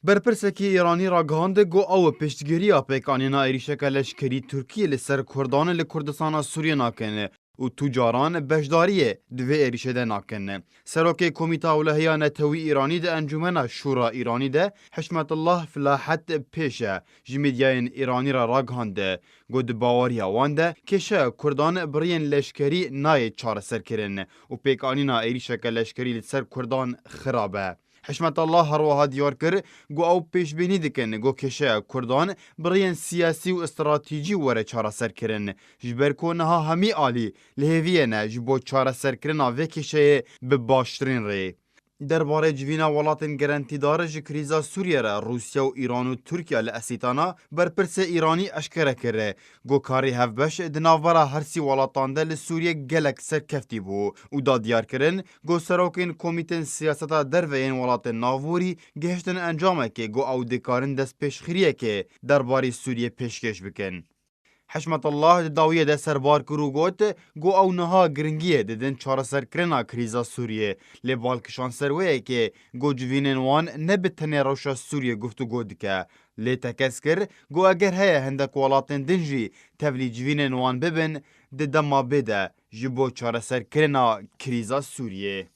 برپرسکی ایرانی را گهاند گو او پشتگیری پیکانینا ایریشک لشکری ترکیه لسر کردان لکردستان سوریه ناکنه و تجاران بشداریه دوی ایریشه ده ناکنه. سروک کمیتا اولهیا نتوی ایرانی ده انجمن شورا ایرانی ده حشمت الله فلاحت پیشه جمیدیاین ایرانی را گهانده گود باوریا وانده کشه کردان برین لشکری نای چار سر کرن و پیکانینا ایریشک لشکری لسر کردان خرابه. حشمت الله هروها دیار کر گو او پیش بینی دکن گو کشه کردان برین سیاسی و استراتیجی وره چاره سر کرن جبر کو نها همی آلی لهویه نه جبو چاره سر کرن آوه کشه به باشترین ری. درباره جوینا ولاتن گرانتی داره جه کریزا سوریه را روسیا و ایران و ترکیه لأسیتانا برپرس ایرانی اشکره کره گو کاری هفبش دناورا هرسی ولاتان ده لسوریه گلک سر کفتی بو و دا دیار کرن گو سروکین کمیتن سیاستا دروین ولاتن ناووری گهشتن انجامه که گو او دکارن دست پیشخیریه که درباره سوریه پیشکش بکن. حشمت الله داویه ده سربار کرو گوت گو او نها گرنگیه ددن چاره سر کرنا کریزا سوریه لی بالکشان سرویه که گو جوینن وان نبتنه روشا سوریه گفتو گو دکه لی تکس کر گو اگر هیا هندک ولاتن دنجی تبلی جوینن وان ببن ده دما بده جبو چاره سر کرنا کریزا سوریه.